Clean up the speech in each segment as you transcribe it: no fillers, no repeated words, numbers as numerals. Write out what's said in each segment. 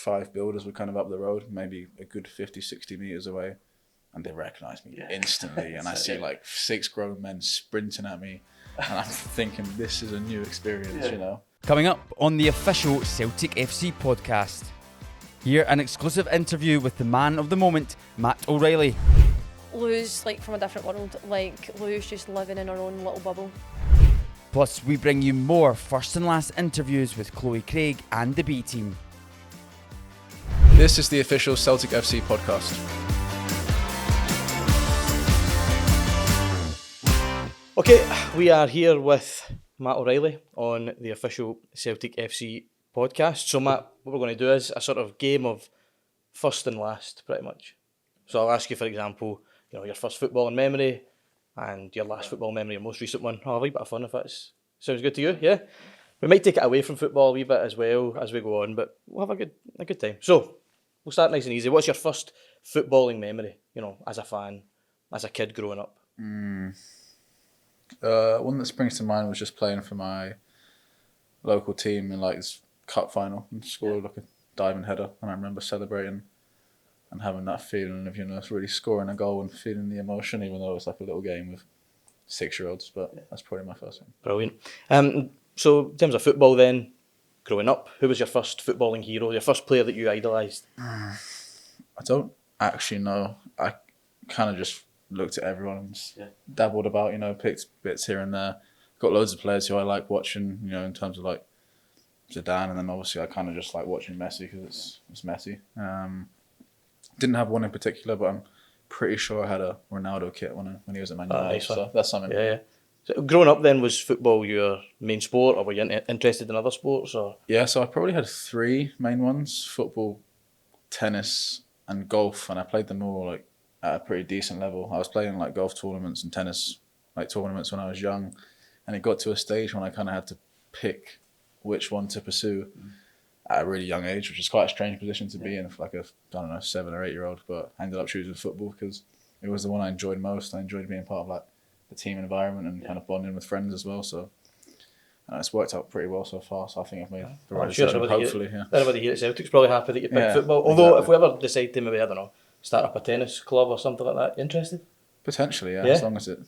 5 builders were kind of up the road, maybe a good 50, 60 metres away. And they recognised me instantly. And I see like 6 grown men sprinting at me. And I'm thinking, this is a new experience, you know. Coming up on the official Celtic FC podcast. Here, an exclusive interview with the man of the moment, Matt O'Reilly. Lou's like from a different world. Like Lou's just living in her own little bubble. Plus, we bring you more first and last interviews with Chloe Craig and the B team. This is the official Celtic FC podcast. Okay, we are here with Matt O'Reilly on the official Celtic FC podcast. So Matt, what we're going to do is a sort of game of first and last, pretty much. So I'll ask you, for example, your first footballing memory and your last football memory, your most recent one. I'll have a wee bit of fun if that sounds good to you, yeah? We might take it away from football a wee bit as well as we go on, but we'll have a good time. So, we'll start nice and easy. What's your first footballing memory, as a fan, as a kid growing up? One that springs to mind was just playing for my local team in like this cup final and scored like a diving header, and I remember celebrating and having that feeling of really scoring a goal and feeling the emotion, even though it was like a little game with 6-year-olds. But that's probably my first one. Brilliant. So in terms of football then, growing up, who was your first footballing hero, your first player that you idolised? I don't actually know. I kind of just looked at everyone and dabbled about, picked bits here and there. Got loads of players who I like watching, in terms of like Zidane, and then obviously I kind of just like watching Messi because it's Messi. Didn't have one in particular, but I'm pretty sure I had a Ronaldo kit when he was at Man United. Nice, so that's something. Yeah. So growing up then, was football your main sport, or were you interested in other sports? Or? Yeah, so I probably had 3 main ones: football, tennis, and golf, and I played them all like at a pretty decent level. I was playing like golf tournaments and tennis like tournaments when I was young, and it got to a stage when I kind of had to pick which one to pursue at a really young age, which is quite a strange position to be in for like a 7 or 8 year old. But I ended up choosing football because it was the one I enjoyed most. I enjoyed being part of like the team environment and kind of bonding with friends as well. So it's worked out pretty well so far. So I think I've made the right decision. Hopefully, everybody here at Celtic's probably happy that you picked football. Although if we ever decide to maybe start up a tennis club or something like that, you interested? Potentially, yeah. As long as it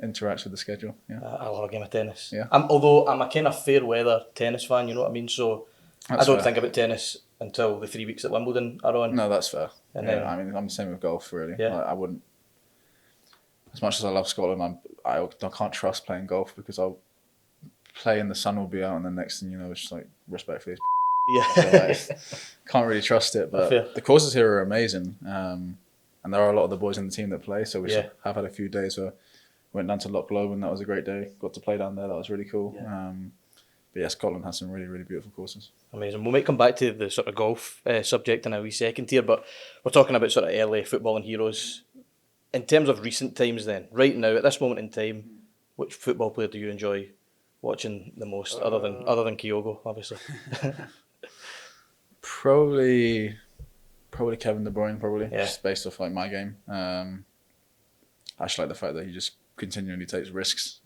interacts with the schedule. Yeah, I love a game of tennis. Yeah. Although I'm a kind of fair weather tennis fan, you know what I mean. So I don't think about tennis until the 3 weeks at Wimbledon are on. No, that's fair. And then, I'm the same with golf, really. Yeah. I wouldn't. As much as I love Scotland, I can't trust playing golf because I'll play and the sun will be out, and the next thing you know, it's just like respectfully. Yeah. So, can't really trust it, but the courses here are amazing, and there are a lot of the boys in the team that play. So we have had a few days where went down to Loch Lomond, that was a great day. Got to play down there, that was really cool. Yeah. But yeah, Scotland has some really, really beautiful courses. Amazing. We might come back to the sort of golf subject in a wee second here, but we're talking about sort of early footballing heroes. In terms of recent times then, right now, at this moment in time, which football player do you enjoy watching the most, other than Kyogo, obviously? Probably Kevin De Bruyne, just based off like my game. I actually like the fact that he just continually takes risks.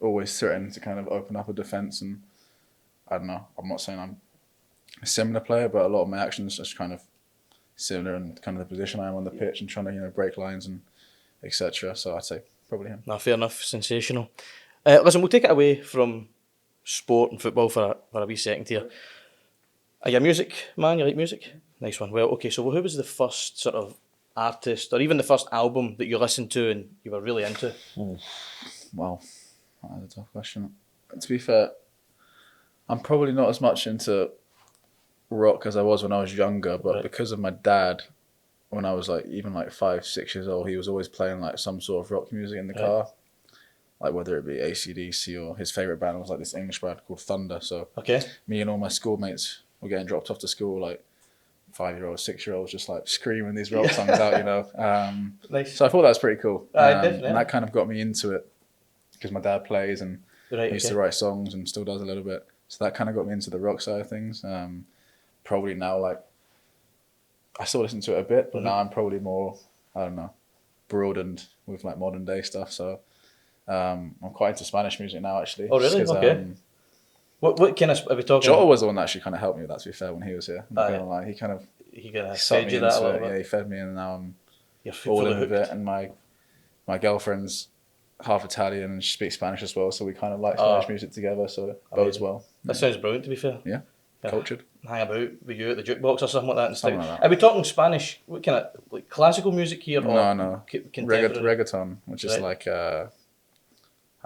Always threatening to kind of open up a defence, and I don't know, I'm not saying I'm a similar player, but a lot of my actions are just kind of similar in kind of the position I am on the pitch and trying to break lines and etc. So I'd say probably him. No, fair enough. Sensational. Listen, we'll take it away from sport and football for a wee second here. Are you a music man? You like music? Nice one. Well, okay, so who was the first sort of artist or even the first album that you listened to and you were really into? Wow, that's a tough question. To be fair, I'm probably not as much into rock as I was when I was younger, but because of my dad, when I was even 5, 6 years old, he was always playing some sort of rock music in the car. Whether it be AC/DC or his favourite band was this English band called Thunder. So me and all my schoolmates were getting dropped off to school 5-year-olds, 6-year-olds, just screaming these rock songs out, Nice. So I thought that was pretty cool. Definitely. And that kind of got me into it because my dad plays and he used to write songs and still does a little bit. So that kind of got me into the rock side of things. Probably now, I still listen to it a bit, but now I'm probably more, broadened with modern day stuff. So I'm quite into Spanish music now, actually. Oh, really? Okay. What kind of are we talking? Jota was the one that actually kind of helped me with that, to be fair, when he was here. I'm not gonna lie. He kind of He kind of sucked fed me you that a into little it. bit. Yeah, he fed me, and now I'm You're all fully in with hooked. it. And my girlfriend's half Italian and she speaks Spanish as well, so we kind of like Spanish music together, so it bodes well. That sounds brilliant, to be fair. Yeah, cultured. Hang about with you at the jukebox or something like that. And Something stuff. like that. Are we talking Spanish? What kind of like classical music here? Or No. contemporary? Reggaeton, which is like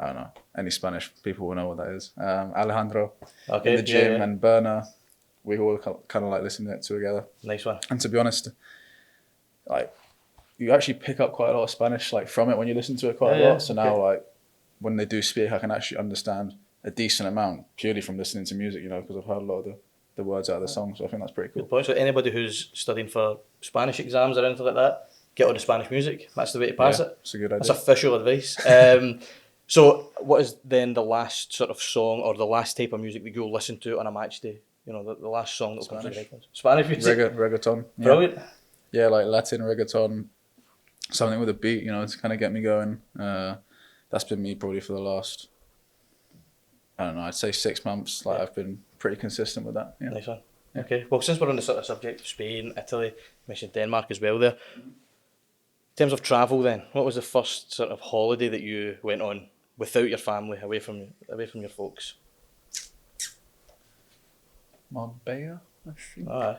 I don't know. Any Spanish people will know what that is. Alejandro in the gym and Berna, we all kind of like listening to it together. Nice one. And to be honest, like you actually pick up quite a lot of Spanish like from it when you listen to it quite a lot. So now like when they do speak, I can actually understand a decent amount purely from listening to music, you know, because I've heard a lot of the words out of the song. So I think that's pretty cool. Good point. So anybody who's studying for Spanish exams or anything like that, get on the Spanish music. That's the way to pass it. It's a good idea. That's official advice. So what is then the last sort of song or the last type of music that you'll listen to on a match day? You know, the last song that will come to your headphones. Spanish music? Reggaeton. Yeah. Brilliant. Yeah, like Latin reggaeton, something with a beat, you know, to kind of get me going. That's been me probably for the last, I don't know, I'd say 6 months. Like I've been pretty consistent with that. Yeah. Nice one. Yeah. Okay. Well, since we're on the sort of subject of Spain, Italy, mentioned Denmark as well there. In terms of travel then, what was the first sort of holiday that you went on without your family, away from your folks? Marbella, I think. Aye.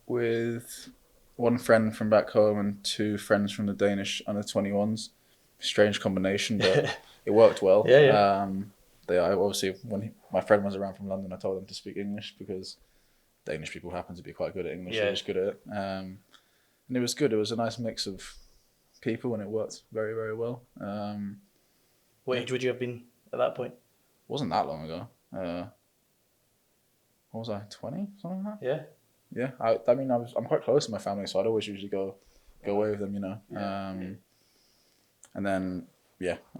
With one friend from back home and 2 friends from the Danish under 21s. Strange combination, but it worked well. Yeah. They obviously when my friend was around from London, I told them to speak English because Danish people happen to be quite good at English. Yeah. They're just good at it. And it was good. It was a nice mix of people, and it worked very, very well. What age would you have been at that point? Wasn't that long ago. What was I? 20, something like that. Yeah. Yeah. I mean, I'm quite close to my family, so I'd always usually go away with them, you know. And then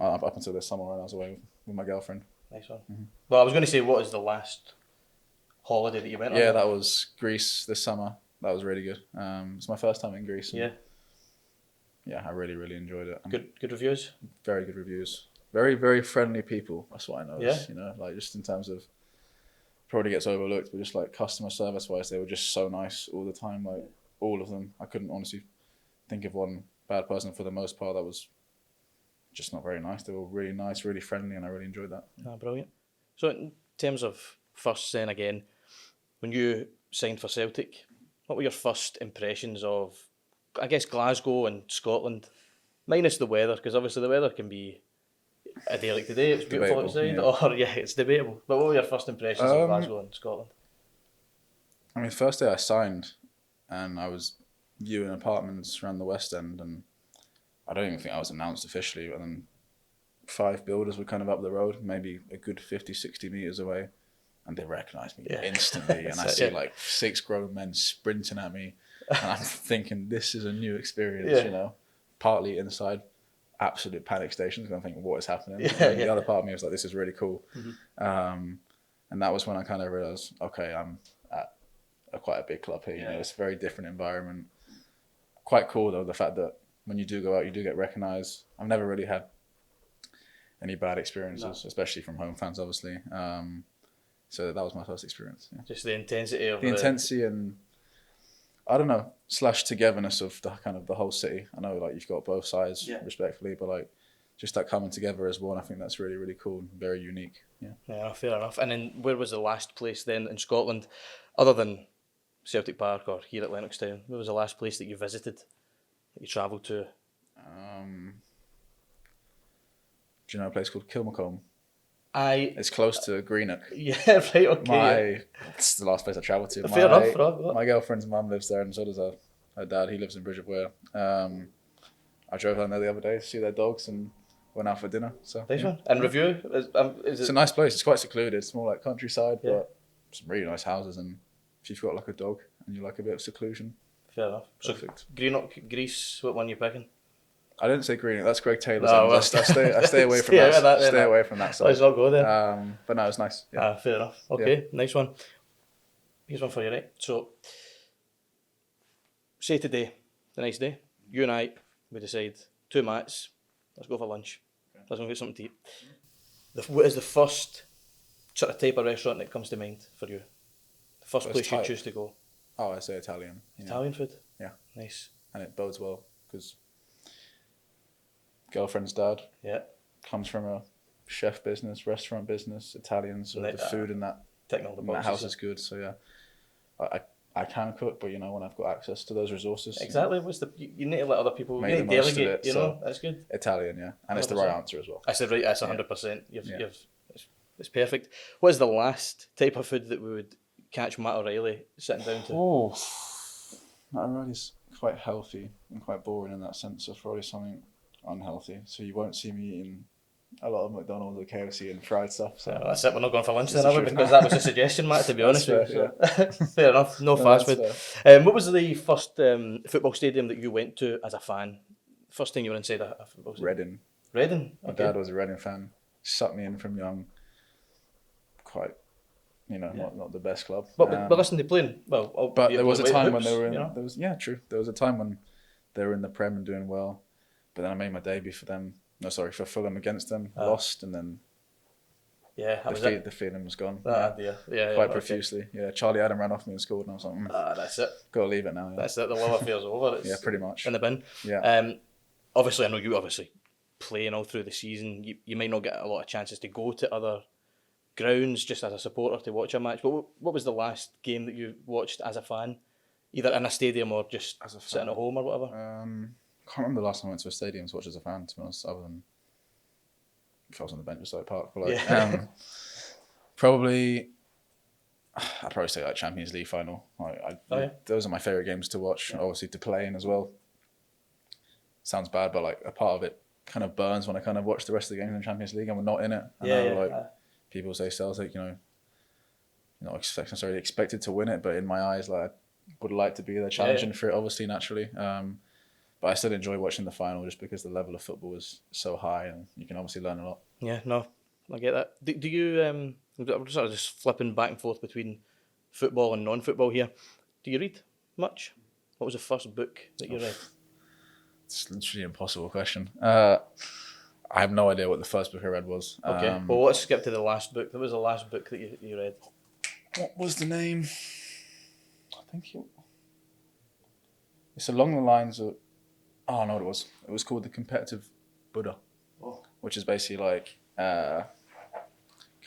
up until this summer when I was away with my girlfriend. Nice one. Mm-hmm. Well, I was going to say, what is the last holiday that you went on? Yeah, that was Greece this summer. That was really good. It's my first time in Greece. Yeah. Yeah, I really, really enjoyed it. Good reviews? Very good reviews. Very, very friendly people. That's what I noticed. Yeah. You know, like just in terms of, probably gets overlooked, but just like customer service wise, they were just so nice all the time. Like all of them. I couldn't honestly think of one bad person. For the most part, that was just not very nice. They were really nice, really friendly, and I really enjoyed that. Ah, brilliant. So in terms of first then again, when you signed for Celtic, what were your first impressions of, I guess, Glasgow and Scotland, minus the weather, because obviously the weather can be a day like today, it's beautiful outside, or it's debatable. But what were your first impressions of Glasgow and Scotland? I mean, first day I signed, and I was viewing apartments around the West End, and I don't even think I was announced officially, but then 5 builders were kind of up the road, maybe a good 50, 60 metres away, and they recognised me instantly. And I see like 6 grown men sprinting at me, and I'm thinking, this is a new experience, you know, partly inside absolute panic stations, and I'm thinking, what is happening? And the other part of me was like, this is really cool. Mm-hmm. And that was when I kind of realised, okay, I'm at quite a big club here, you know, it's a very different environment. Quite cool though, the fact that when you do go out, you do get recognised. I've never really had any bad experiences, especially from home fans, obviously. So that was my first experience. Yeah. Just the intensity of the intensity and I don't know, / togetherness of the kind of the whole city. I know like you've got both sides, respectfully, but like just that coming together as one, I think that's really, really cool and very unique. Yeah, fair enough. And then where was the last place then in Scotland, other than Celtic Park or here at Lennoxtown? Where was the last place that you visited, that you travelled to? Do you know a place called Kilmacombe? It's close to Greenock. Yeah, right, okay. It's the last place I travelled to. Fair enough. My girlfriend's mum lives there, and so does her dad. He lives in Bridgewater. I drove down there the other day to see their dogs and went out for dinner. So nice one. And review? It's a nice place. It's quite secluded. It's more like countryside, but some really nice houses. And if you've got like a dog and you like a bit of seclusion, fair enough. Perfect. So Greenock, Greece, what one are you picking? I didn't say Greenock. That's Greg Taylor's. No, I stay away from that. Stay away from that side. Let's not go there. But no, it's nice. Yeah. Fair enough. Okay, nice one. Here's one for you, right? So, say today, the next day, you and I, we decide 2 mats. Let's go for lunch. Let's go get something to eat. What is the first sort of type of restaurant that comes to mind for you? The first First place you type. choose to go? Oh, I say Italian. Italian food? Yeah. Nice. And it bodes well because girlfriend's dad Yeah. comes from a chef business, restaurant business, Italian, so the food in that, Ticking all the in that boxes. house is good. So yeah, I can cook, but when I've got access to those resources, Exactly. What's the you need to let other people Make you the need to most of delegate. it, You know, so- that's good. Italian, yeah, and it's the right answer as well. I said right. That's 100%. It's perfect. What is the last type of food that we would catch Matt O'Reilly sitting down to? Oh, Matt O'Reilly's quite healthy and quite boring in that sense. So probably something unhealthy. So you won't see me eating a lot of McDonald's or KFC and fried stuff. So That's it. We're not going for lunch It's then, the are we? truth. Because that was a suggestion, Matt. To be honest That's with you, fair, so. Fair enough. No No, fast that's food. What was the first football stadium that you went to as a fan? First thing you were inside a football stadium? Reading. Reading. My dad was a Reading fan. Sucked me in from young. Quite, not the best club. But listen, they playing well. But there was a time when hoops, they were in. you know? True. There was a time when they were in the Prem and doing well, but then I made my debut for them. No, sorry, for Fulham against them, lost, and then Yeah, that was it. the feeling was gone. Yeah, Quite profusely. Yeah, Charlie Adam ran off me and scored, and I was like, that's it. gotta leave it now. Yeah, That's it. The love affair's over. It's yeah, pretty much. in the bin. Yeah. Obviously, I know you playing all through the season. You might not get a lot of chances to go to other grounds just as a supporter to watch a match. But what was the last game that you watched as a fan, either in a stadium or just As a sitting fan? at home or whatever? Can't remember the last time I went to a stadium to watch as a fan, to be honest, other than if I was on the bench at Stoke Park. But probably, I'd probably say Champions League final. Those are my favourite games to watch, obviously to play in as well. Sounds bad, but a part of it kind of burns when I kind of watch the rest of the games in Champions League and we're not in it. I know, people say Celtic, not necessarily expected to win it, but in my eyes, I would like to be there challenging for it, obviously, naturally. But I still enjoy watching the final just because the level of football is so high and you can obviously learn a lot. Yeah, no, I get that. Do you, I'm sort of just flipping back and forth between football and non-football here. Do you read much? What was the first book that you read? It's literally an impossible question. I have no idea what the first book I read was. Okay, well, let's skip to the last book. What was the last book that you read? What was the name? I think it's along the lines of... Oh, I know what it was. It was called The Competitive Buddha, which is basically kind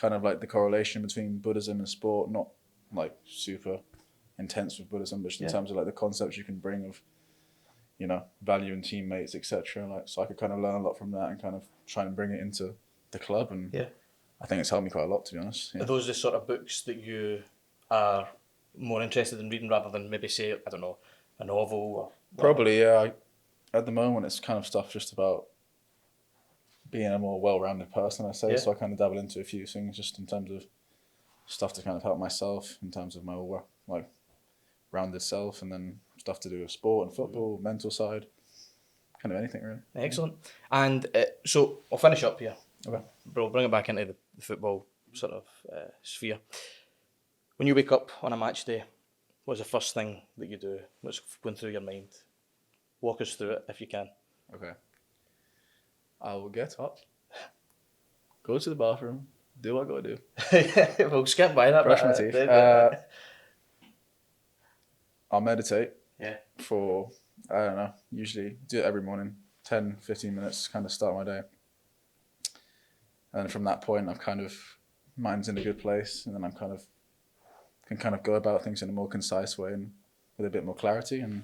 of like the correlation between Buddhism and sport, not super intense with Buddhism, but just in terms of the concepts you can bring of, value in teammates, etc. So I could kind of learn a lot from that and kind of try and bring it into the club, and I think it's helped me quite a lot, to be honest. Yeah. Are those the sort of books that you are more interested in reading rather than maybe say, I don't know, a novel or whatever? Probably, yeah. At the moment, it's kind of stuff just about being a more well-rounded person, I say. Yeah. So I kind of dabble into a few things just in terms of stuff to kind of help myself in terms of my rounded self, and then stuff to do with sport and football, mental side, kind of anything really. Excellent. And so I'll finish up here. Okay. We'll bring it back into the football sort of sphere. When you wake up on a match day, what's the first thing that you do? What's going through your mind? Walk us through it if you can. Okay. I will get up, go to the bathroom, do what I got to do. We'll skip by that. Brush my teeth. I'll meditate for, I don't know, usually do it every morning, 10, 15 minutes, kind of start my day. And from that point, I've kind of, mind's in a good place, and then I'm can kind of go about things in a more concise way and with a bit more clarity. And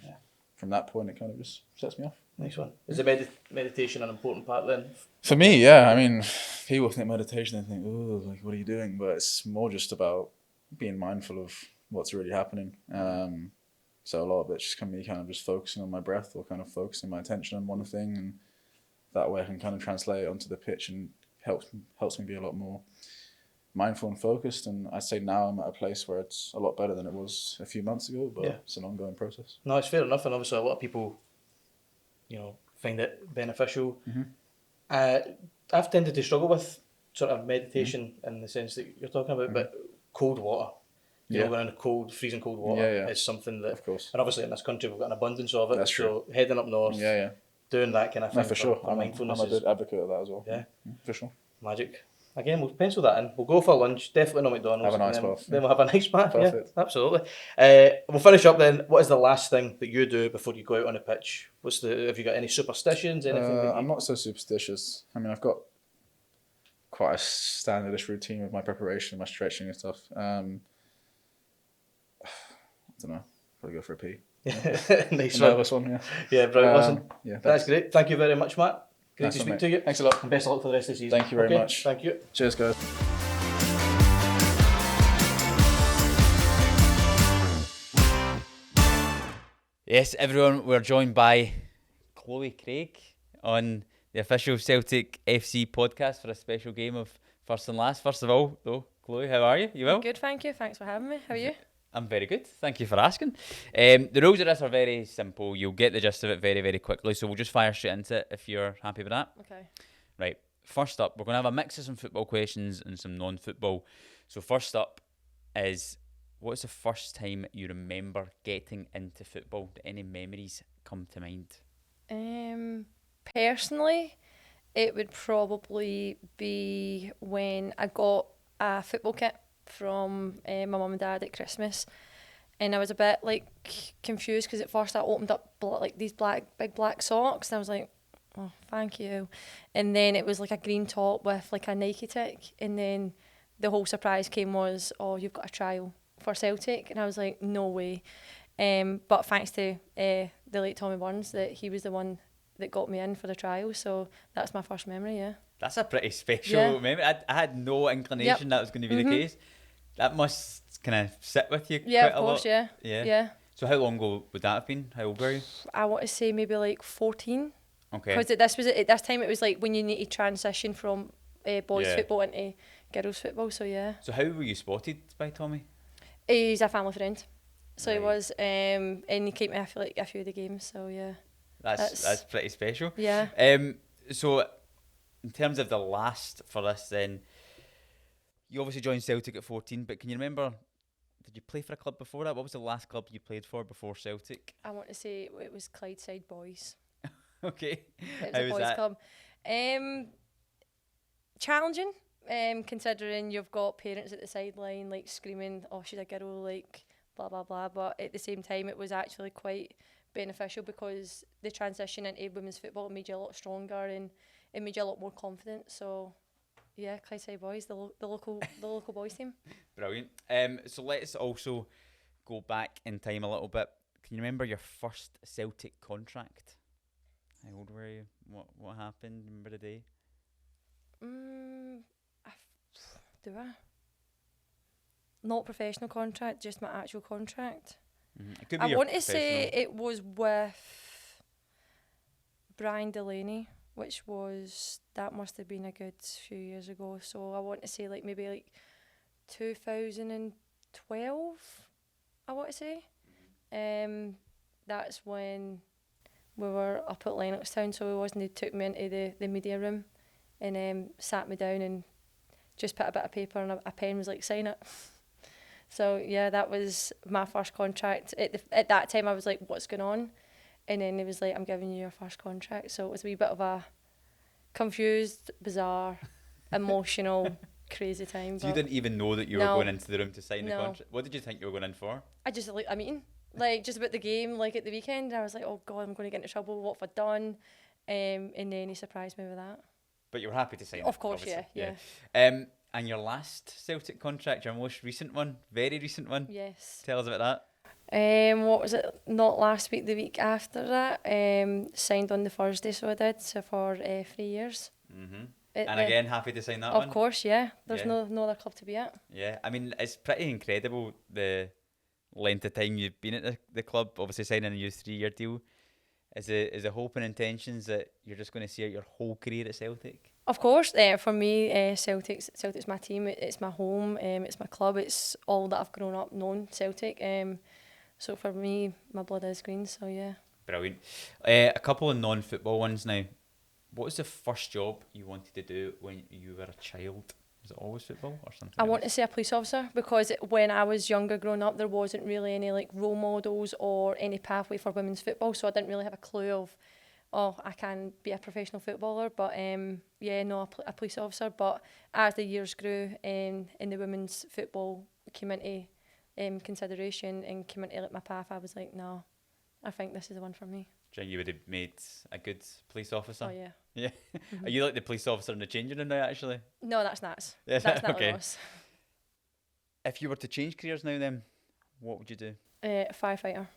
from that point, it kind of just sets me off. Nice one. Is the meditation an important part then? For me, yeah. I mean, people think meditation, they think, oh, what are you doing? But it's more just about being mindful of what's really happening. So a lot of it's just can be kind of just focusing on my breath or kind of focusing my attention on one thing, and that way I can kind of translate it onto the pitch and helps me be a lot more mindful and focused. And I'd say now I'm at a place where it's a lot better than it was a few months ago, but it's an ongoing process. No, it's fair enough, and obviously a lot of people, find it beneficial. Mm-hmm. I've tended to struggle with sort of meditation in the sense that you're talking about, but cold water. Going in freezing cold water is something that, of course. And obviously in this country we've got an abundance of it. That's true. So heading up north, doing that kind of thing. No, for sure. I'm mindfulness a good advocate of that as well. Yeah, for sure. Magic. Again, we'll pencil that in. We'll go for lunch. Definitely not McDonald's. Have a nice and then, bath. Then we'll have a nice bath. Perfect. Yeah, absolutely. We'll finish up then. What is the last thing that you do before you go out on the pitch? Have you got any superstitions? Anything? That I'm not so superstitious. I mean, I've got quite a standardish routine with my preparation, my stretching and stuff. I don't know. Probably go for a pee. Nice one. Nervous one, yeah. Yeah, brilliant. Listen, Yeah, that's great. Thank you very much, Matt. Great Nice to one, speak mate. to you. Thanks a lot. And best of luck for the rest of the season. Thank you very much. Thank you. Cheers, guys. Yes, everyone, we're joined by Chloe Craig on the official Celtic FC podcast for a special game of First and Last. First of all, though, Chloe, how are you? You well? Good, thank you. Thanks for having me. How are you? I'm very good. Thank you for asking. The rules of this are very simple. You'll get the gist of it very, very quickly. So we'll just fire straight into it if you're happy with that. Okay. Right. First up, we're going to have a mix of some football questions and some non-football. So first up is, what's the first time you remember getting into football? Do any memories come to mind? Personally, it would probably be when I got a football kit from my mum and dad at Christmas, and I was a bit like confused because at first I opened up like these big black socks, and I was like, oh, thank you. And then it was like a green top with like a Nike tick, and then the whole surprise came was, oh, you've got a trial for Celtic, and I was like, no way. But thanks to the late Tommy Burns, that he was the one that got me in for the trial, so that's my first memory. Yeah, That's a pretty special memory. I had no inclination that was going to be the case. That must kind of sit with you yeah, quite of course, a lot. yeah. So how long ago would that have been? How old were you? I want to say maybe like 14. Okay. Because at this time it was like when you need to transition from boys football into girls football. So yeah. So how were you spotted by Tommy? He's a family friend, so he Right. was, and he came to a few of the games. So yeah. That's pretty special. Yeah. So in terms of the last for this, then you obviously joined Celtic at 14, but can you remember? Did you play for a club before that? What was the last club you played for before Celtic? I want to say it was Clydeside Boys. Okay. It was How a was boys that? club. Challenging. Considering you've got parents at the sideline like screaming, "Oh, she's a girl," like blah blah blah. But at the same time, it was actually quite beneficial because the transition into women's football made you a lot stronger and it made you a lot more confident. So, yeah, Clydeside Boys, the local boys team. Brilliant. So let's also go back in time a little bit. Can you remember your first Celtic contract? How old were you? What happened? Remember the day? Do I? Not professional contract, just my actual contract. It could be I your want to say professional. it was with Brian Delaney, that must have been a good few years ago. So I want to say like maybe like 2012, I want to say. That's when we were up at Lennoxtown, so he took me into the media room and sat me down and just put a bit of paper and a pen, was like, sign it. So yeah, that was my first contract. At that time I was like, what's going on? And then he was like, I'm giving you your first contract. So it was a wee bit of a confused, bizarre, emotional, crazy time. So you didn't even know that you were going into the room to sign the contract? What did you think you were going in for? I just like a meeting, like just about the game, like at the weekend. And I was like, oh God, I'm going to get into trouble. What have I done? And then he surprised me with that. But you were happy to sign it? Of course, obviously. yeah. And your last Celtic contract, your most recent one, very recent one? Yes. Tell us about that. What was it? Not last week, the week after that. Signed on the Thursday, so I did. So for 3 years. Mm-hmm. And again, happy to sign that one? Of course, yeah. There's no other club to be at. Yeah, I mean, it's pretty incredible the length of time you've been at the club. Obviously, signing a new 3-year deal. Is the hope and intentions that you're just going to see out your whole career at Celtic? Of course, for me, Celtic's my team. It's my home. It's my club. It's all that I've grown up knowing Celtic. So for me, my blood is green. So yeah. Brilliant. A couple of non-football ones now. What was the first job you wanted to do when you were a child? Was it always football or something? I want to say a police officer because when I was younger growing up, there wasn't really any like role models or any pathway for women's football, so I didn't really have a clue of oh, I can be a professional footballer, but a police officer. But as the years grew, and the women's football came into consideration and came into like my path, I was like, no, I think this is the one for me. Do you think you would have made a good police officer? Oh yeah. Yeah. Are you like the police officer in the changing room now, actually? No, that's Nats. Yeah, That's not okay. Ross. If you were to change careers now, then what would you do? Firefighter.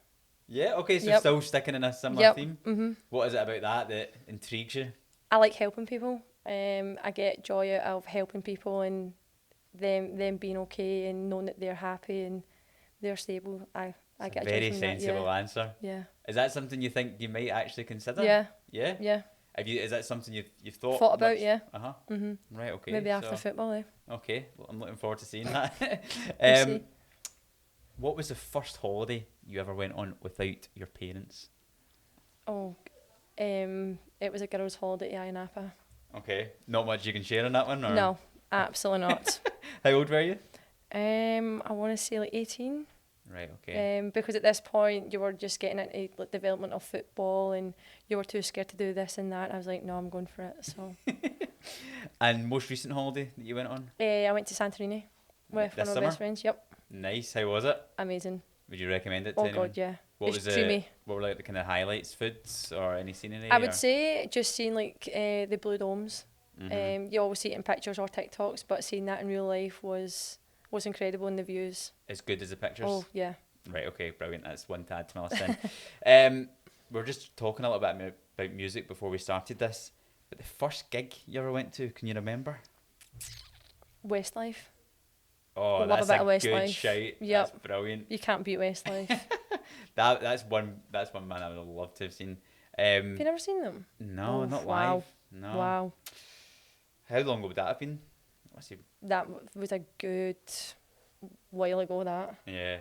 Yeah. Okay. So Yep. still sticking in a similar Yep. theme. Mhm. What is it about that intrigues you? I like helping people. I get joy out of helping people and them being okay and knowing that they're happy and they're stable. I It's get a a joy very from sensible that. answer. Yeah. Is that something you think you might actually consider? Yeah. Yeah. Yeah. Is that something you've thought About, much? yeah. Uh-huh. Mhm. Right, okay. Maybe after so- football, eh? Okay, well, I'm looking forward to seeing that. We'll see. What was the first holiday you ever went on without your parents? Oh, it was a girls' holiday to Napa. Okay, not much you can share on that one? Or? No, absolutely not. How old were you? I want to say like 18. Right, okay. Because at this point you were just getting into like development of football and you were too scared to do this and that. I was like, no, I'm going for it. So And most recent holiday that you went on? I went to Santorini with This one of my summer? best friends. Yep, Nice, how was it? amazing. Would you recommend it to Oh anyone? god, yeah. What It's was dreamy. What were like the kind of highlights, foods, or any scenery? I would say just seeing like the blue domes. Mhm. You always see it in pictures or TikToks, but seeing that in real life was incredible, in the views. As good as the pictures? Oh yeah. Right, okay, brilliant. That's one to add to my list then. We were just talking a little bit about music before we started this, but the first gig you ever went to, can you remember? Westlife. Oh, Love that's a bit a of good Westlife. shout. Yep. That's brilliant. You can't beat Westlife. That's one man I would have loved to have seen. Have you never seen them? No, Oh, not wow. live. No. Wow. How long would that have been? Let's see. That was a good while ago, that. Yeah.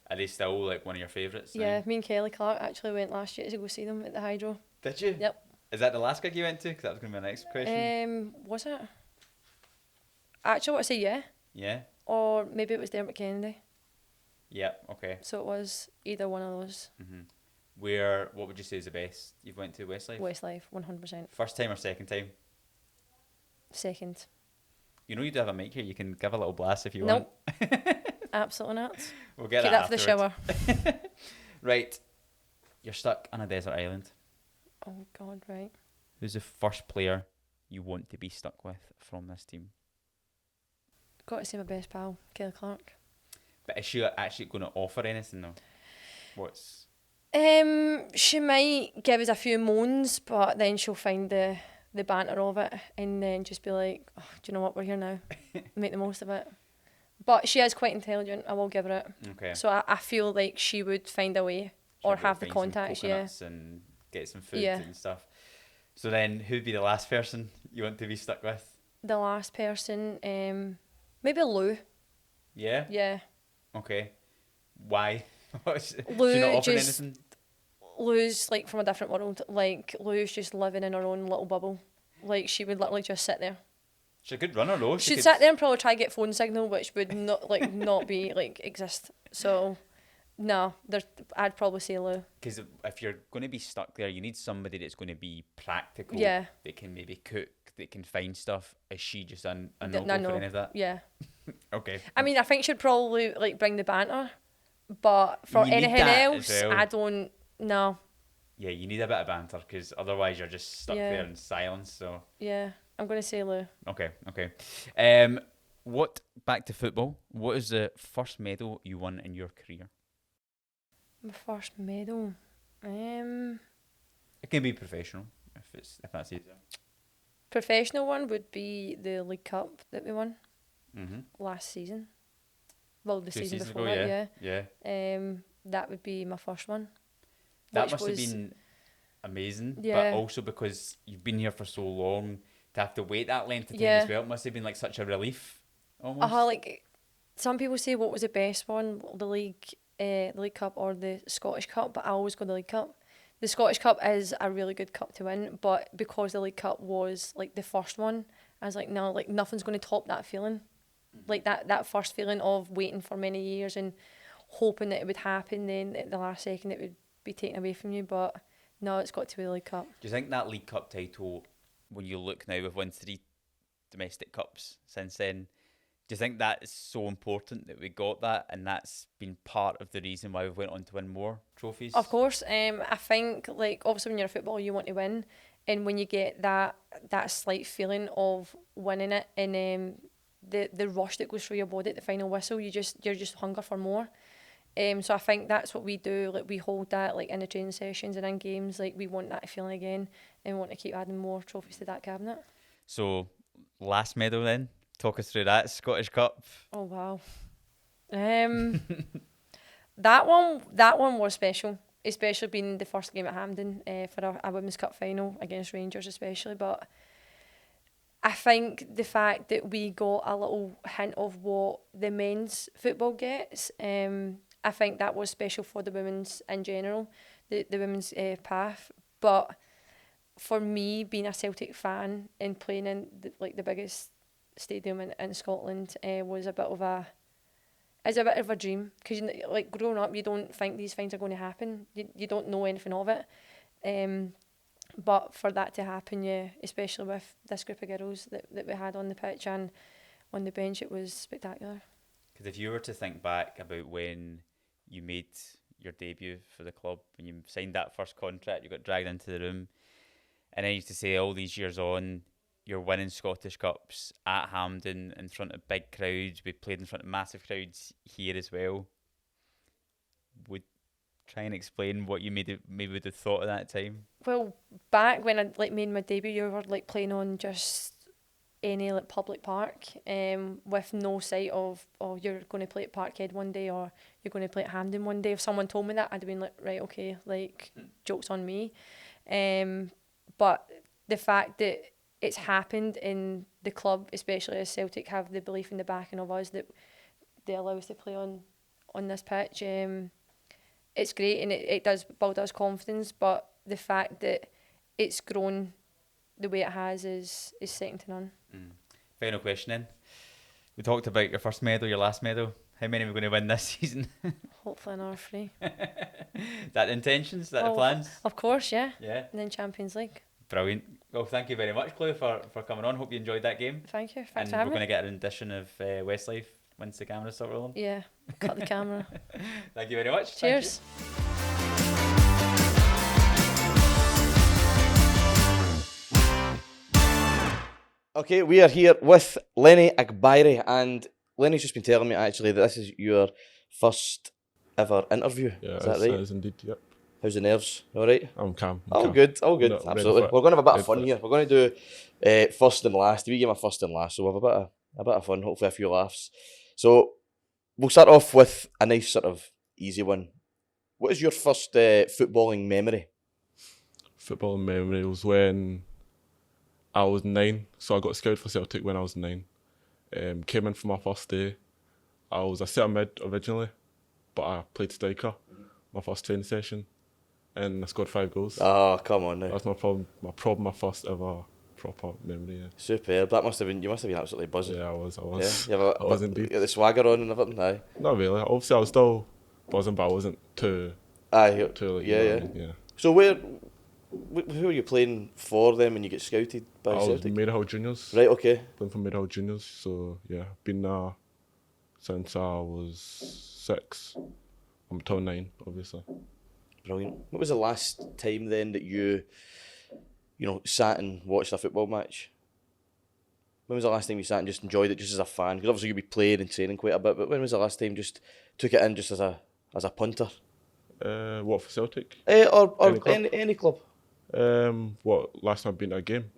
Are they still like one of your favourites? Yeah, me and Kelly Clark actually went last year to go see them at the Hydro. Did you? Yep. Is that the last gig you went to? Because that was going to be my next question. Was it? Actually, I want to say yeah. Yeah. Or maybe it was Dermot Kennedy. Yeah. Okay. So it was either one of those. What would you say is the best you've went to Westlife? Westlife, 100%. First time or second time? Second. You know you do have a mic here. You can give a little blast if you Nope. want. Absolutely not. We'll get Keep that that for the afterwards. shower. Right. You're stuck on a desert island. Oh, God, right. Who's the first player you want to be stuck with from this team? Got to say my best pal, Kelly Clark. But is she actually going to offer anything though? What's... She might give us a few moans, but then she'll find the banter of it and then just be like, oh, do you know what, we're here now. Make the most of it. But she is quite intelligent, I will give her it. Okay. So I feel like she would find a way or She'll have the find some contacts, yeah. coconuts and get some food Yeah. and stuff. So then who'd be the last person you want to be stuck with? The last person, maybe Lou. Yeah? Yeah. Okay. Why? She Lou not offering just- anything? Lou's like from a different world. Like Lou's just living in her own little bubble. Like she would literally just sit there. She's a good runner though. She'd could- sit there and probably try to get phone signal, which would not be like exist. So, no, I'd probably say Lou. Because if you're going to be stuck there, you need somebody that's going to be practical. Yeah. That can maybe cook, that can find stuff. Is she just a no No, go no. for any of that? Yeah. Okay. I mean, I think she'd probably like bring the banter, but for You need anything that else, as well. I don't. No. Yeah, you need a bit of banter because otherwise you're just stuck Yeah. there in silence. So Yeah, I'm gonna say Lou. okay. Back to football. What is the first medal you won in your career? My first medal. It can be professional if that's easier. Professional one would be the League Cup that we won last season. Well, the 2 season seasons before ago, that, yeah. that would be my first one. That which must have was- been amazing, Yeah. but also because you've been here for so long, to have to wait that length of time Yeah. as well, it must have been like such a relief, almost. Like some people say, what was the best one, the League Cup or the Scottish Cup? But I always go the League Cup. The Scottish Cup is a really good cup to win, but because the League Cup was like the first one, I was like, no, like nothing's going to top that feeling. Like that first feeling of waiting for many years and hoping that it would happen, then at the last second it would be taken away from you. But No, it's got to be the League Cup. Do you think that League Cup title, when you look now, we've won 3 domestic cups since then, do you think that is so important that we got that, and that's been part of the reason why we went on to win more trophies? Of course. I think, like, obviously when you're a footballer, you want to win, and when you get that slight feeling of winning it, and the rush that goes through your body at the final whistle, you're just hunger for more. So I think that's what we do. Like, we hold that, like, in the training sessions and in games. Like, we want that feeling again, and want to keep adding more trophies to that cabinet. So, last medal then. Talk us through that Scottish Cup. Oh wow. That one was special, especially being the first game at Hampden for a Women's Cup final against Rangers especially. But I think the fact that we got a little hint of what the men's football gets, I think that was special for the women's in general, the women's path. But for me, being a Celtic fan and playing in the biggest stadium in Scotland was a bit of a dream, because like growing up you don't think these things are going to happen, you don't know anything of it, but for that to happen, yeah, especially with this group of girls that we had on the pitch and on the bench, it was spectacular. Because if you were to think back about when you made your debut for the club, when you signed that first contract, you got dragged into the room, and then you used to say all these years on, you're winning Scottish Cups at Hampden in front of big crowds. We played in front of massive crowds here as well. Would try and explain what you maybe would have thought at that time. Well, back when I made my debut, you were playing on just any public park, with no sight of, oh, you're going to play at Parkhead one day or you're going to play at Hampden one day. If someone told me that, I'd have been like, right, okay, joke's on me. But the fact that it's happened in the club, especially as Celtic have the belief in the backing of us that they allow us to play on this pitch, it's great, and it does build us confidence. But the fact that it's grown the way it has is second to none. Final question then. We talked about your first medal, your last medal. How many are we going to win this season? Hopefully another 3. That the intentions, that the plans? Of course, yeah. Yeah. And then Champions League. Brilliant. Well, thank you very much, Chloe, for coming on. Hope you enjoyed that game. Thank you. Thanks and for having we're me. going to get an edition of Westlife once the cameras start rolling. Yeah, cut the camera. Thank you very much. Cheers. Okay, we are here with Lenny Agbaire, and Lenny's just been telling me actually that this is your first ever interview. Yeah, is that right? It is indeed, yep. How's the nerves? All right? I'm calm. All good, No, absolutely. ready for it. We're going to have a bit of Ready fun for it. here. We're going to do first and last. We give a first and last, so we'll have a bit of fun, hopefully a few laughs. So we'll start off with a nice sort of easy one. What is your first footballing memory? Football memory was when I was 9, so I got scouted for Celtic when I was 9. Came in for my first day. I was a centre mid originally, but I played striker my first training session, and I scored 5 goals. Oh, come on now. That's my first ever proper memory. Yeah, Superb. You must have been absolutely buzzing. yeah I was. Yeah, you have I was indeed. the swagger on and everything. Aye. Not really. Obviously, I was still buzzing, but I wasn't too Aye. like, Yeah, you know yeah. what I mean? Yeah. So who are you playing for then when you get scouted by I was Celtic? Maidhall Juniors. Right, okay. Playing for Maidhall Juniors, so yeah, been there since I was 6. I'm until 9, obviously. Brilliant. What was the last time then that you sat and watched a football match? When was the last time you sat and just enjoyed it just as a fan? Because obviously you'll be playing and training quite a bit, but when was the last time just took it in just as a punter? What, for Celtic? Or Any club? any club? What, last time I've been to a game?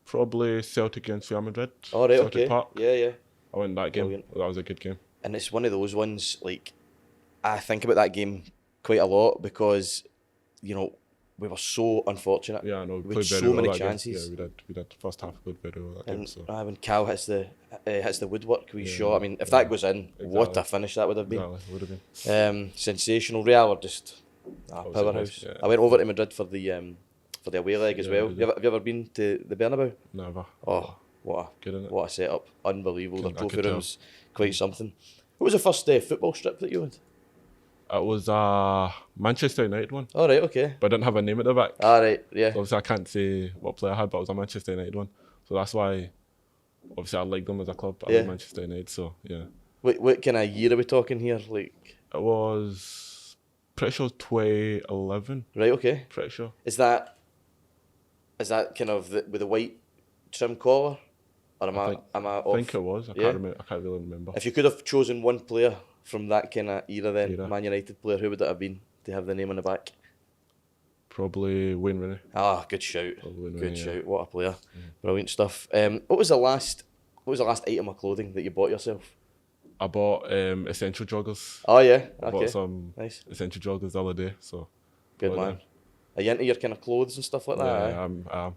Probably Celtic against Real Madrid. Oh, right, Celtic okay. Park. Yeah. I went to that game. Brilliant. That was a good game. And it's one of those ones, like, I think about that game quite a lot because, we were so unfortunate. Yeah, I know. We played had very so well many that game. chances. Yeah, we did. First half played very well that game. And So when Cal hits the woodwork with his Yeah, shot, I mean, if yeah, that goes in, what exactly. a finish that would have been. exactly, would have been. Sensational. Real are just a Obviously, powerhouse. yeah. I went over to Madrid for the away leg as Yeah, well. did Have you ever been to the Bernabeu? Never. Oh, what Good in it. a setup! Unbelievable. The I trophy could tell. room's quite something. What was the first football strip that you had? It was a Manchester United one, All right, okay. but I didn't have a name at the back. All right, yeah. So obviously, I can't say what player I had, but it was a Manchester United one. So that's why, obviously, I like them as a club. I Yeah. like Manchester United, so yeah. What kind of year are we talking here? Like, It was pretty sure 2011. right, okay. Pretty sure. Is that kind of with the white trim collar, or am I I off? think it was. I Yeah. can't remember. I can't really remember. If you could have chosen one player from that kind of era, then Era. Man United player, who would it have been to have the name on the back? Probably Wayne Rooney. Ah, good shout. Probably Wayne Good Rooney, yeah. shout. What a player. Brilliant stuff. What was the last item of clothing that you bought yourself? I bought essential joggers. Oh yeah. I Okay. bought some Nice. essential joggers the other day. So Good bought man. them. Are you into your kind of clothes and stuff like that? Yeah, aye?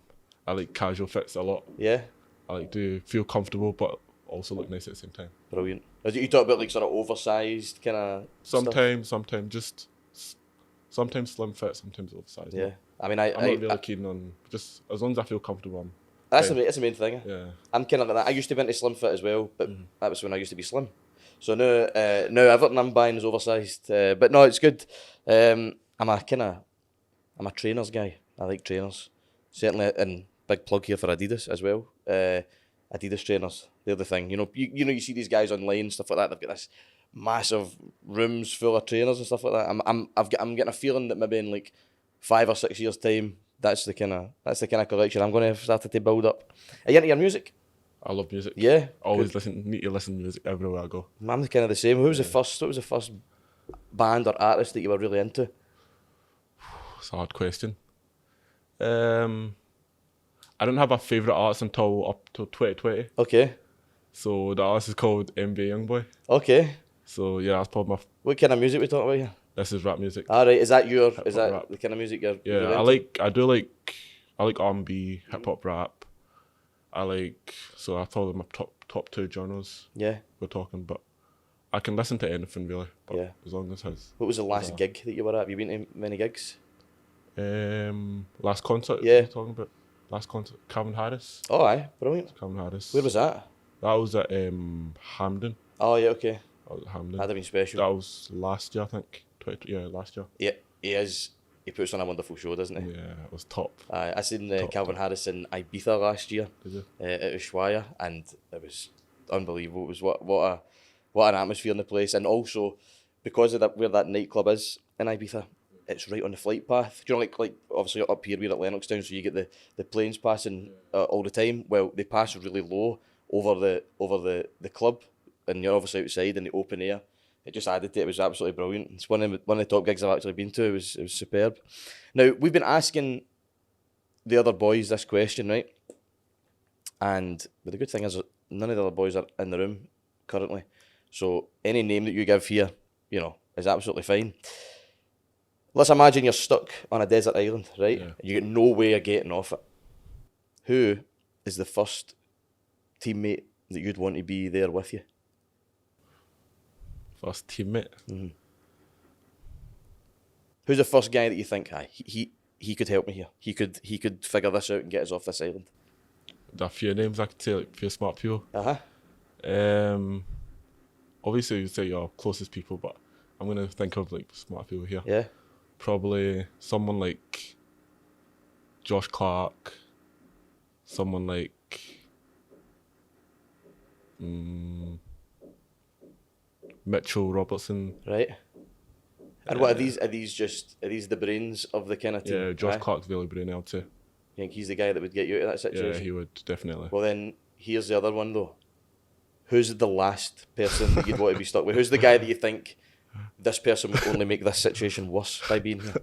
I like casual fits a lot. Yeah. I like to feel comfortable, but also look nice at the same time. Brilliant. You talk about like sort of oversized kind of Sometimes slim fit, sometimes oversized. Yeah. I mean, I'm not really keen on just as long as I feel comfortable. that's fine. the main thing. Yeah. I'm kind of like that. I used to be into slim fit as well, but that was when I used to be slim. So now everything I'm buying is oversized. But no, it's good. I'm a trainers guy. I like trainers. Certainly, and big plug here for Adidas as well. Adidas trainers, they're the thing. You see these guys online and stuff like that. They've got this massive rooms full of trainers and stuff like that. I'm getting a feeling that maybe in like 5 or 6 years' time, that's the kind of collection I'm going to start to build up. Are you into your music? I love music. Yeah. Always need to listen to music everywhere I go. I'm kind of the same. What was the first band or artist that you were really into? It's a hard question. I didn't have a favourite artist until up to 2020. Okay. So the artist is called NBA Youngboy. Okay. So yeah, that's probably What kind of music we talking about here? this is rap music. All right. Is that rap. the kind of music you're Yeah, really I into? like R&B, hip hop, rap. I thought my top two genres Yeah. we're talking, but I can listen to anything really. But Yeah. as long as it has What was the last gig that you were at? Have you been to many gigs? last concert. Yeah. We're talking about last concert. Calvin Harris. Oh, aye. Brilliant. Calvin Harris. Where was that? That was at Hampden. Oh, yeah. Okay. That was at Hampden. That'd have been special. That was last year, I think. Last year. Yeah. He is. He puts on a wonderful show, doesn't he? Yeah, it was top. I seen Top, Calvin Harris in Ibiza last year Did you? at Ushuaia, and it was unbelievable. It was what an atmosphere in the place, and also because of where that nightclub is in Ibiza, it's right on the flight path. Do you know, like obviously up here we're at Lennoxtown, so you get the planes passing all the time. Well, they pass really low over the club, and you're obviously outside in the open air. It just added to it. It was absolutely brilliant. It's one of the top gigs I've actually been to. It was superb. Now, we've been asking the other boys this question, right? But the good thing is none of the other boys are in the room currently. So any name that you give here, is absolutely fine. Let's imagine you're stuck on a desert island, right? Yeah. You get no way of getting off it. Who is the first teammate that you'd want to be there with you? First teammate. Who's the first guy that you think, he could help me here? He could figure this out and get us off this island. There are a few names I could say, like a few smart people. Obviously, you'd say your closest people, but I'm gonna think of like smart people here. Yeah. Probably someone like Josh Clark. Someone like Mitchell Robertson. Right. And what are these? Are these the brains of the kind of team? Yeah, Josh Aye? Clark's really brainy out too. You think he's the guy that would get you out of that situation? Yeah, he would definitely. Well, then here's the other one though. Who's the last person that you'd want to be stuck with? Who's the guy that you think this person would only make this situation worse by being here?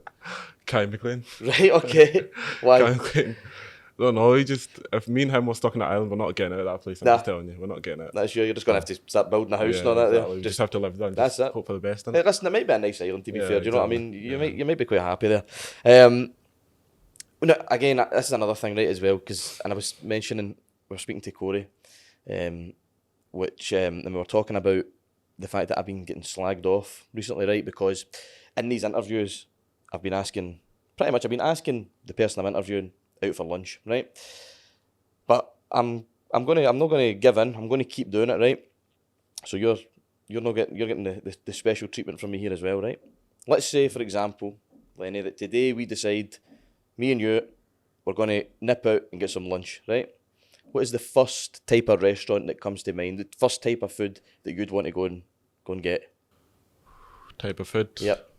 Kai McLean. Right. Okay. Why? Kai McLean. No, if me and him were stuck on that island, we're not getting out of that place. I'm Nah. just telling you, we're not getting out. That's you're just gonna have to start building a house and all that exactly. there. We just have to live there and That's just it. hope for the best. Hey, listen, it might be a nice island to be Yeah, fair. Do you know what I mean? exactly. You might be quite happy there. No, again, this is another thing, right, as well, and I was mentioning, we were speaking to Corey, and we were talking about the fact that I've been getting slagged off recently, right? Because in these interviews, I've been asking the person I'm interviewing out for lunch, right? But I'm not gonna give in. I'm gonna keep doing it, right? So you're getting the special treatment from me here as well, right? let's say, for example, Lenny, that today we decide, me and you, we're going to nip out and get some lunch, right? What is the first type of restaurant that comes to mind? The first type of food that you'd want to go and get? Type of food? Yep.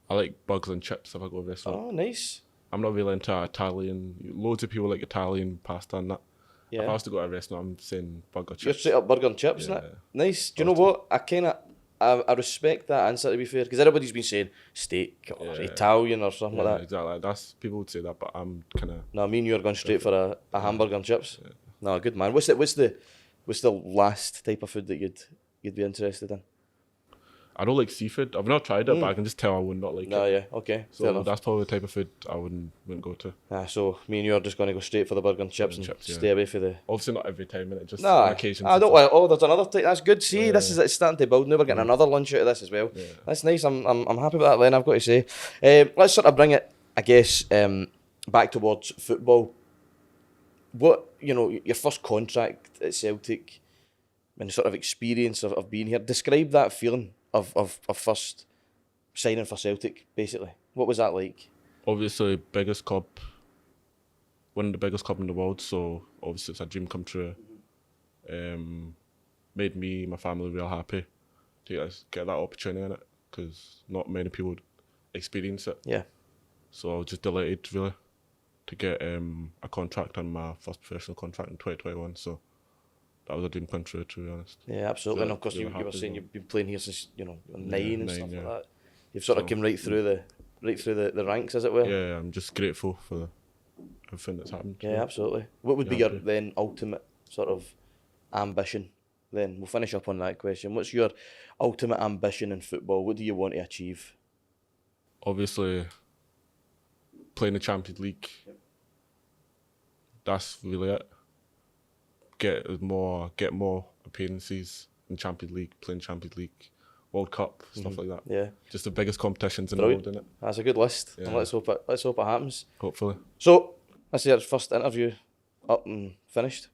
I like burgers and chips if I go to a restaurant. Oh, nice. I'm not really into Italian. Loads of people like Italian pasta and that. If I Yeah. was to go to a restaurant, I'm saying burger You're chips. straight up burger and chips, Yeah. isn't it? Nice. Do you know what? I respect that answer, to be fair, because everybody's been saying steak or Yeah. Italian or something Yeah, like that. exactly. That's people would say that, but I'm kind of No, me and you are going straight for a hamburger and chips. Yeah. No, good man. What's the last type of food that you'd be interested in? I don't like seafood. I've not tried it, but I can just tell I would not like No, it. yeah, okay. Fair So enough. that's probably the type of food I wouldn't go to. So me and you are just going to go straight for the burger and chips and chips, yeah. stay away for the... Obviously not every time, innit? Just No, on occasions. I don't want... Oh, there's another type. That's good. See, this Yeah. is it's starting to build now. We're getting another lunch out of this as well. Yeah. That's nice. I'm happy with that, Len, I've got to say. Let's sort of bring it, I guess, back towards football. What, your first contract at Celtic and the sort of experience of being here, describe that feeling of first signing for Celtic, basically. What was that like? Obviously, biggest club, one of the biggest club in the world, so obviously it's a dream come true. Made me, my family real happy to get that opportunity in it, because not many people would experience it. Yeah. So I was just delighted, really, to get a contract on my first professional contract in 2021, so that was a dream come true, to be honest. Yeah, absolutely. So And of course, really you were happy saying with you've been playing here since you were 9 and stuff yeah. like that. You've sort of So- come right through the ranks, as it were. Yeah, I'm just grateful for everything that's happened. Yeah, absolutely. What would be Yeah, your happy. then ultimate sort of ambition? Then we'll finish up on that question. What's your ultimate ambition in football? What do you want to achieve? Obviously, playing the Champions League. That's really it. Get more appearances in Champions League, playing Champions League, World Cup, stuff like that. Yeah, Just the biggest competitions in Brilliant. the world, innit? that's a good list. Yeah. And let's hope it happens. Hopefully. So that's your first interview up and finished.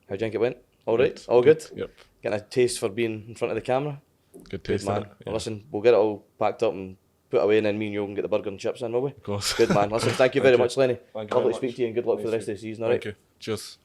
How do you think it went? All right, all good. Yep. Getting a taste for being in front of the camera. Good Good taste, man. innit? Well, Yeah, listen, we'll get it all packed up and put away, and then me and you can get the burger and chips in, will we? of course. Good man. Listen, thank you very much, Lenny. Thank you Lovely very to speak much. to you, and good luck for the Nice rest of the season. All Thank right. you. Cheers.